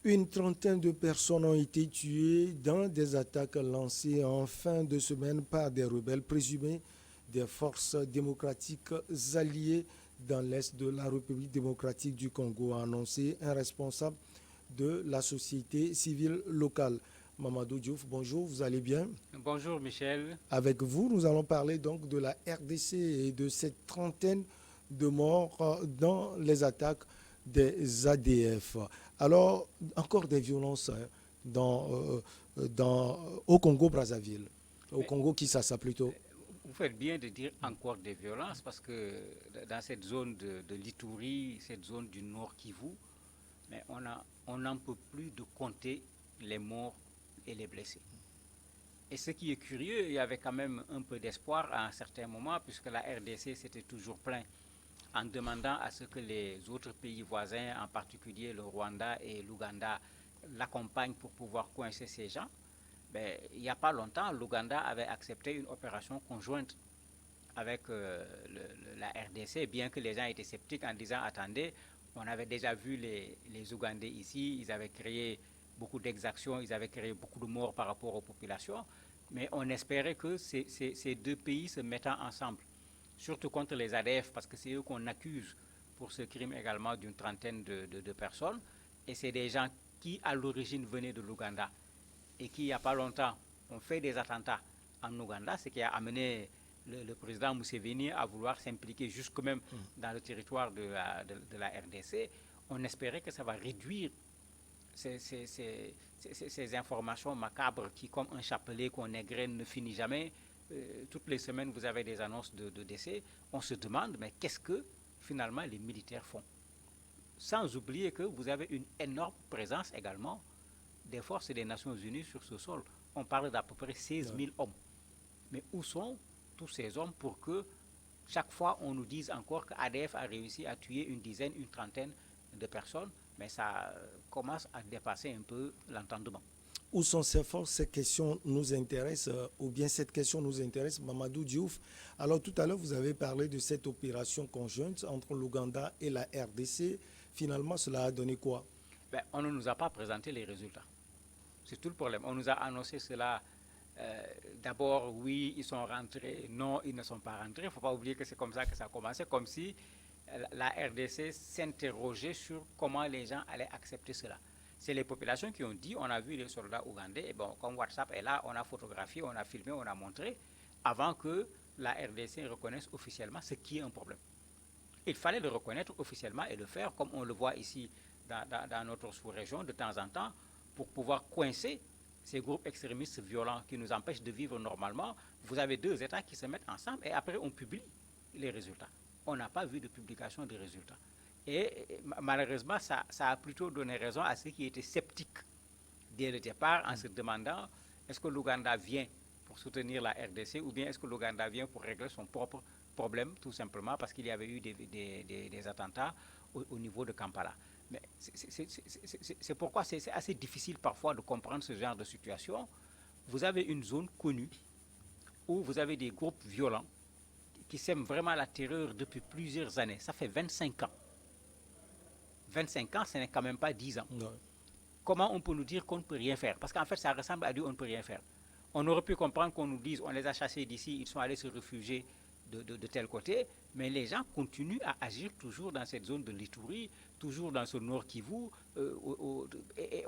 Une trentaine de personnes ont été tuées dans des attaques lancées en fin de semaine par des rebelles présumés des forces démocratiques alliées dans l'est de la République démocratique du Congo, a annoncé un responsable de la société civile locale. Mamadou Diouf, bonjour, vous allez bien? Bonjour Michel. Avec vous, nous allons parler donc de la RDC et de cette trentaine de morts dans les attaques des ADF. Alors, encore des violences au Congo-Brazzaville, au Mais Congo-Kinshasa plutôt. vous faites bien de dire encore des violences parce que dans cette zone de l'Ituri, cette zone du Nord Kivu, mais on n'en peut plus de compter les morts et les blessés. Et ce qui est curieux, il y avait quand même un peu d'espoir à un certain moment puisque la RDC s'était toujours plaint en demandant à ce que les autres pays voisins, en particulier le Rwanda et l'Ouganda, l'accompagnent pour pouvoir coincer ces gens. Ben, il n'y a pas longtemps, l'Ouganda avait accepté une opération conjointe avec la RDC, bien que les gens étaient sceptiques en disant attendez, on avait déjà vu les Ougandais ici, ils avaient créé beaucoup d'exactions, ils avaient créé beaucoup de morts par rapport aux populations, mais on espérait que ces deux pays se mettant ensemble, surtout contre les ADF, parce que c'est eux qu'on accuse pour ce crime également d'une trentaine de personnes, et c'est des gens qui à l'origine venaient de l'Ouganda et qui, il n'y a pas longtemps, ont fait des attentats en Ouganda, ce qui a amené le président Museveni à vouloir s'impliquer jusque même dans le territoire de la RDC. On espérait que ça va réduire ces informations macabres qui, comme un chapelet qu'on égrène, ne finit jamais. Toutes les semaines, vous avez des annonces de décès. On se demande, mais qu'est-ce que finalement les militaires font? Sans oublier que vous avez une énorme présence également des forces des Nations Unies sur ce sol. On parle d'à peu près 16 000 hommes. Mais où sont tous ces hommes pour que chaque fois on nous dise encore que ADF a réussi à tuer une dizaine, une trentaine de personnes, mais ça commence à dépasser un peu l'entendement. Où sont ces forces? Cette question nous intéresse, ou bien cette question nous intéresse, Mamadou Diouf. Alors tout à l'heure, vous avez parlé de cette opération conjointe entre l'Ouganda et la RDC. Finalement, cela a donné quoi? Ben, on ne nous a pas présenté les résultats. C'est tout le problème. On nous a annoncé cela. D'abord, oui, ils sont rentrés. Non, ils ne sont pas rentrés. Il ne faut pas oublier que c'est comme ça que ça a commencé, comme si la RDC s'interrogeait sur comment les gens allaient accepter cela. C'est les populations qui ont dit, on a vu les soldats ougandais, et bon, comme WhatsApp est là, on a photographié, on a filmé, on a montré, avant que la RDC reconnaisse officiellement ce qui est un problème. Il fallait le reconnaître officiellement et le faire, comme on le voit ici dans notre sous-région de temps en temps, pour pouvoir coincer ces groupes extrémistes violents qui nous empêchent de vivre normalement. Vous avez deux États qui se mettent ensemble et après on publie les résultats. On n'a pas vu de publication de résultats. Et malheureusement, ça a plutôt donné raison à ceux qui étaient sceptiques dès le départ en se demandant est-ce que l'Ouganda vient pour soutenir la RDC ou bien est-ce que l'Ouganda vient pour régler son propre problème, tout simplement parce qu'il y avait eu des attentats au niveau de Kampala. Mais c'est pourquoi c'est assez difficile parfois de comprendre ce genre de situation. Vous avez une zone connue où vous avez des groupes violents qui sèment vraiment la terreur depuis plusieurs années. Ça fait 25 ans. 25 ans, ce n'est quand même pas 10 ans. Ouais. Comment on peut nous dire qu'on ne peut rien faire? Parce qu'en fait, ça ressemble à dire on ne peut rien faire. On aurait pu comprendre qu'on nous dise on les a chassés d'ici, ils sont allés se réfugier de tel côté, mais les gens continuent à agir toujours dans cette zone de l'Ituri, toujours dans ce nord Kivu, et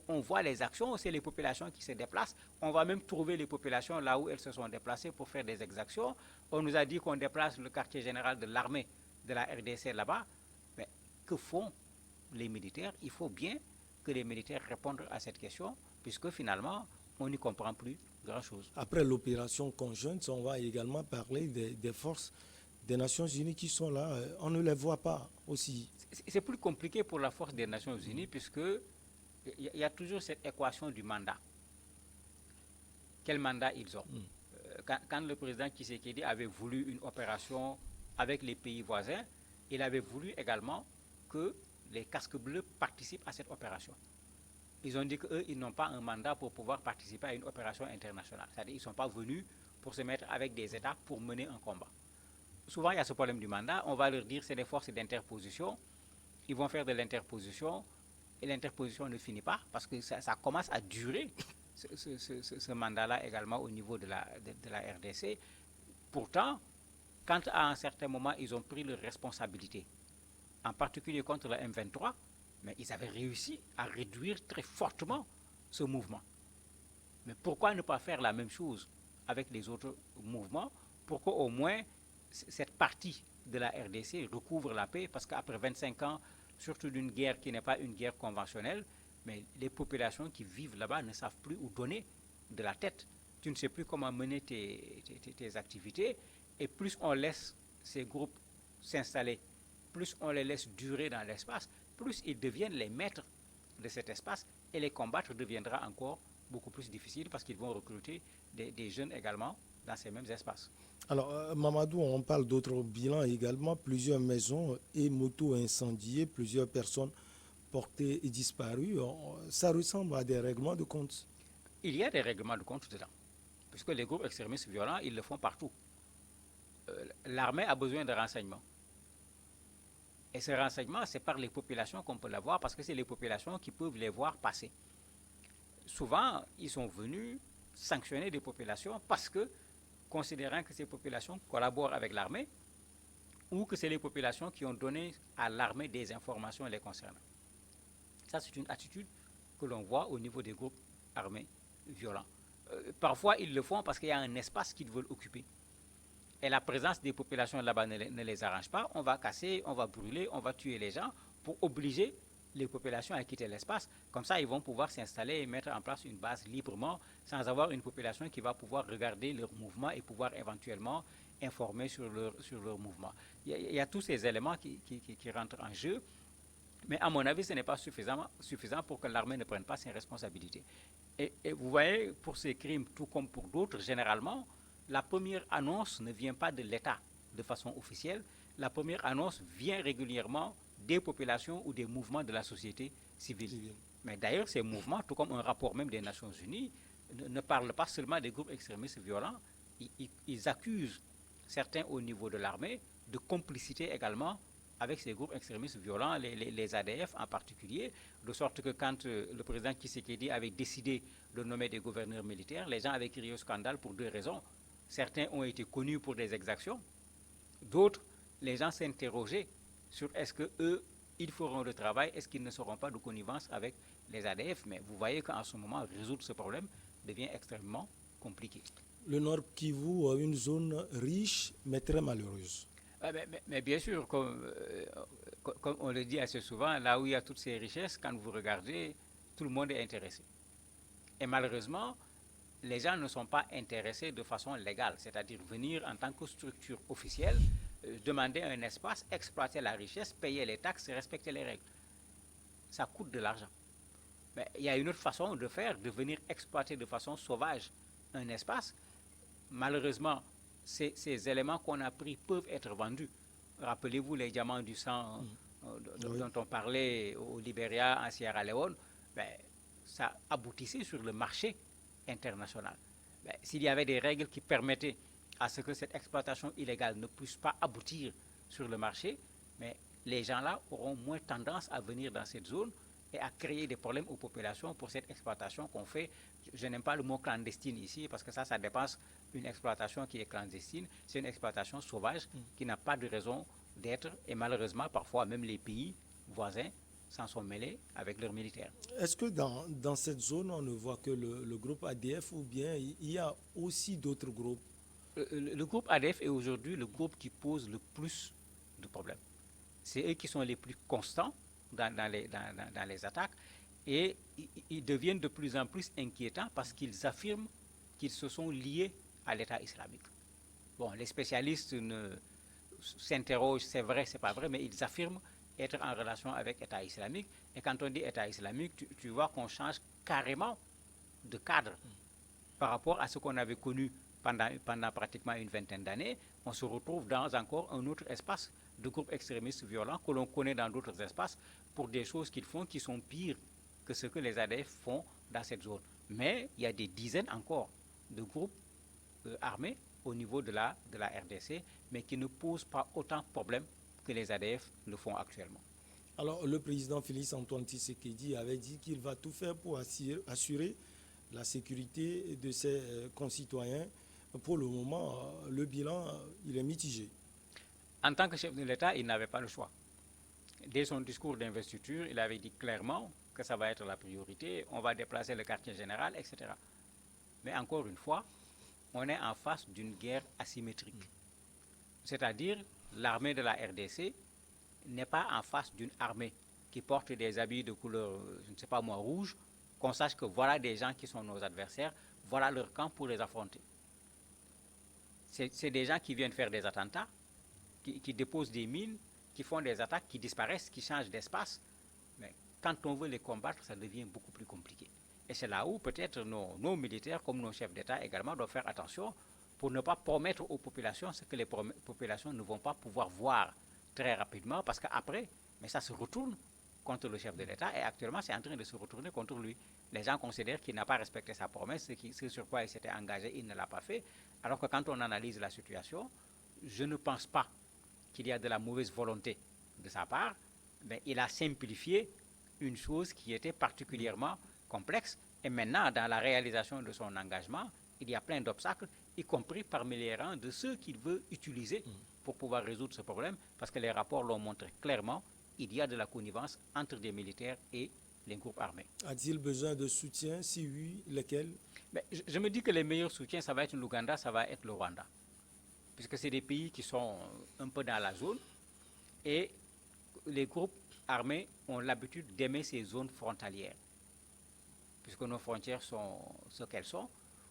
on voit les actions, c'est les populations qui se déplacent, on va même trouver les populations là où elles se sont déplacées pour faire des exactions. On nous a dit qu'on déplace le quartier général de l'armée de la RDC là-bas, mais que font les militaires? Il faut bien que les militaires répondent à cette question, puisque finalement, on n'y comprend plus grand-chose. Après l'opération conjointe, on va également parler des forces des Nations Unies qui sont là. On ne les voit pas aussi. C'est plus compliqué pour la force des Nations Unies, puisque il y a toujours cette équation du mandat. Quel mandat ils ont? Quand le président Tshisekedi avait voulu une opération avec les pays voisins, il avait voulu également que les casques bleus participent à cette opération. Ils ont dit qu'eux, ils n'ont pas un mandat pour pouvoir participer à une opération internationale. C'est-à-dire qu'ils ne sont pas venus pour se mettre avec des États pour mener un combat. Souvent, il y a ce problème du mandat. On va leur dire que c'est des forces d'interposition. Ils vont faire de l'interposition. et l'interposition ne finit pas parce que ça commence à durer, ce mandat-là également au niveau de la RDC. Pourtant, quand à un certain moment ils ont pris leurs responsabilités, en particulier contre la M23, mais ils avaient réussi à réduire très fortement ce mouvement. Mais pourquoi ne pas faire la même chose avec les autres mouvements pour qu'au moins cette partie de la RDC recouvre la paix? Parce qu'après 25 ans, surtout d'une guerre qui n'est pas une guerre conventionnelle, mais les populations qui vivent là-bas ne savent plus où donner de la tête. Tu ne sais plus comment mener tes activités. Et plus on laisse ces groupes s'installer, plus on les laisse durer dans l'espace, plus ils deviennent les maîtres de cet espace et les combattre deviendra encore beaucoup plus difficile parce qu'ils vont recruter des jeunes également dans ces mêmes espaces. Alors, Mamadou, on parle d'autres bilans également. Plusieurs maisons et motos incendiées, plusieurs personnes portées et disparues. Ça ressemble à des règlements de compte. Il y a des règlements de compte dedans, puisque les groupes extrémistes violents, ils le font partout. L'armée a besoin de renseignements. Et ces renseignements, c'est par les populations qu'on peut l'avoir, parce que c'est les populations qui peuvent les voir passer. Souvent, ils sont venus sanctionner des populations parce que, considérant que ces populations collaborent avec l'armée, ou que c'est les populations qui ont donné à l'armée des informations les concernant. Ça, c'est une attitude que l'on voit au niveau des groupes armés violents. Parfois, ils le font parce qu'il y a un espace qu'ils veulent occuper. Et la présence des populations là-bas ne les arrange pas. On va casser, on va brûler, on va tuer les gens pour obliger les populations à quitter l'espace. Comme ça, ils vont pouvoir s'installer et mettre en place une base librement sans avoir une population qui va pouvoir regarder leurs mouvements et pouvoir éventuellement informer sur leur mouvement. Il y a tous ces éléments qui rentrent en jeu. Mais à mon avis, ce n'est pas suffisant pour que l'armée ne prenne pas ses responsabilités. Et vous voyez, pour ces crimes, tout comme pour d'autres, généralement, la première annonce ne vient pas de l'État de façon officielle. La première annonce vient régulièrement des populations ou des mouvements de la société civile. Mais d'ailleurs, ces mouvements, tout comme un rapport même des Nations Unies, ne parlent pas seulement des groupes extrémistes violents. Ils accusent certains au niveau de l'armée de complicité également avec ces groupes extrémistes violents, les ADF en particulier, de sorte que quand le président Tshisekedi avait décidé de nommer des gouverneurs militaires, les gens avaient crié au scandale pour deux raisons. Certains ont été connus pour des exactions, d'autres, les gens s'interrogeaient sur est-ce qu'eux, ils feront le travail, est-ce qu'ils ne seront pas de connivence avec les ADF. Mais vous voyez qu'en ce moment, résoudre ce problème devient extrêmement compliqué. Le Nord Kivu est une zone riche mais très malheureuse. Mais bien sûr, comme on le dit assez souvent, là où il y a toutes ces richesses, quand vous regardez, tout le monde est intéressé. Et malheureusement, les gens ne sont pas intéressés de façon légale, c'est-à-dire venir en tant que structure officielle, demander un espace, exploiter la richesse, payer les taxes, respecter les règles. Ça coûte de l'argent. Mais il y a une autre façon de faire, de venir exploiter de façon sauvage un espace. Malheureusement, ces éléments qu'on a pris peuvent être vendus. Rappelez-vous les diamants du sang dont on parlait au Libéria, en Sierra Leone, ça aboutissait sur le marché international. S'il y avait des règles qui permettaient à ce que cette exploitation illégale ne puisse pas aboutir sur le marché, mais les gens-là auront moins tendance à venir dans cette zone et à créer des problèmes aux populations pour cette exploitation qu'on fait. Je n'aime pas le mot clandestine ici parce que ça dépasse une exploitation qui est clandestine. C'est une exploitation sauvage qui n'a pas de raison d'être et malheureusement parfois même les pays voisins s'en sont mêlés avec leurs militaires. Est-ce que dans cette zone, on ne voit que le groupe ADF ou bien il y a aussi d'autres groupes? Le groupe ADF est aujourd'hui le groupe qui pose le plus de problèmes. C'est eux qui sont les plus constants dans les attaques et ils deviennent de plus en plus inquiétants parce qu'ils affirment qu'ils se sont liés à l'État islamique. Bon, les spécialistes s'interrogent, c'est vrai, c'est pas vrai, mais ils affirment être en relation avec l'État islamique. Et quand on dit État islamique, tu vois qu'on change carrément de cadre par rapport à ce qu'on avait connu pendant pratiquement une vingtaine d'années. On se retrouve dans encore un autre espace de groupes extrémistes violents que l'on connaît dans d'autres espaces pour des choses qu'ils font qui sont pires que ce que les ADF font dans cette zone. Mais il y a des dizaines encore de groupes armés au niveau de la RDC, mais qui ne posent pas autant de problèmes que les ADF le font actuellement. Alors, le président Félix Antoine Tshisekedi avait dit qu'il va tout faire pour assurer la sécurité de ses concitoyens. Pour le moment, le bilan, il est mitigé. En tant que chef de l'État, il n'avait pas le choix. Dès son discours d'investiture, il avait dit clairement que ça va être la priorité, on va déplacer le quartier général, etc. Mais encore une fois, on est en face d'une guerre asymétrique. C'est-à-dire, l'armée de la RDC n'est pas en face d'une armée qui porte des habits de couleur, je ne sais pas moi, rouge, qu'on sache que voilà des gens qui sont nos adversaires, voilà leur camp pour les affronter. C'est des gens qui viennent faire des attentats, qui déposent des mines, qui font des attaques, qui disparaissent, qui changent d'espace. Mais quand on veut les combattre, ça devient beaucoup plus compliqué. Et c'est là où peut-être nos militaires, comme nos chefs d'État également, doivent faire attention pour ne pas promettre aux populations ce que les populations ne vont pas pouvoir voir très rapidement, parce qu'après, mais ça se retourne contre le chef de l'État, et actuellement c'est en train de se retourner contre lui. Les gens considèrent qu'il n'a pas respecté sa promesse, ce sur quoi il s'était engagé, il ne l'a pas fait, alors que quand on analyse la situation, je ne pense pas qu'il y a de la mauvaise volonté de sa part, mais il a simplifié une chose qui était particulièrement complexe, et maintenant dans la réalisation de son engagement, il y a plein d'obstacles, y compris parmi les rangs de ceux qu'il veut utiliser pour pouvoir résoudre ce problème, parce que les rapports l'ont montré clairement, il y a de la connivence entre des militaires et les groupes armés. A-t-il besoin de soutien? Si oui, lesquels? Mais je me dis que les meilleurs soutiens, ça va être l'Ouganda, ça va être le Rwanda, puisque c'est des pays qui sont un peu dans la zone, et les groupes armés ont l'habitude d'aimer ces zones frontalières, puisque nos frontières sont ce qu'elles sont.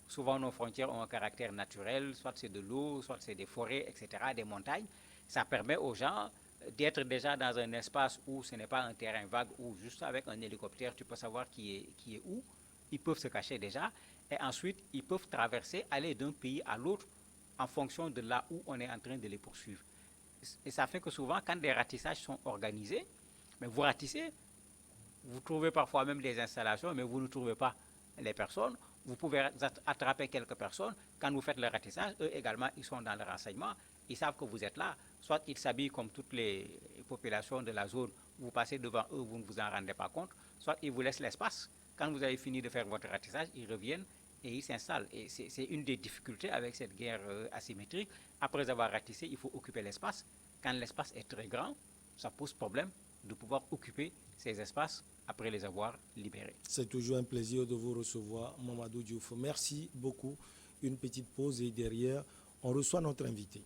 Souvent, nos frontières ont un caractère naturel, soit c'est de l'eau, soit c'est des forêts, etc., des montagnes. Ça permet aux gens d'être déjà dans un espace où ce n'est pas un terrain vague, où juste avec un hélicoptère, tu peux savoir qui est où. Ils peuvent se cacher déjà. Et ensuite, ils peuvent traverser, aller d'un pays à l'autre en fonction de là où on est en train de les poursuivre. Et ça fait que souvent, quand des ratissages sont organisés, mais vous ratissez, vous trouvez parfois même des installations, mais vous ne trouvez pas les personnes. Vous pouvez attraper quelques personnes. Quand vous faites le ratissage, eux également, ils sont dans le renseignement. Ils savent que vous êtes là. Soit ils s'habillent comme toutes les populations de la zone. Vous passez devant eux, vous ne vous en rendez pas compte. Soit ils vous laissent l'espace. Quand vous avez fini de faire votre ratissage, ils reviennent et ils s'installent. Et c'est une des difficultés avec cette guerre asymétrique. Après avoir ratissé, il faut occuper l'espace. Quand l'espace est très grand, ça pose problème de pouvoir occuper ces espaces après les avoir libérés. C'est toujours un plaisir de vous recevoir, Mamadou Diouf. Merci beaucoup. Une petite pause et derrière, on reçoit notre invité.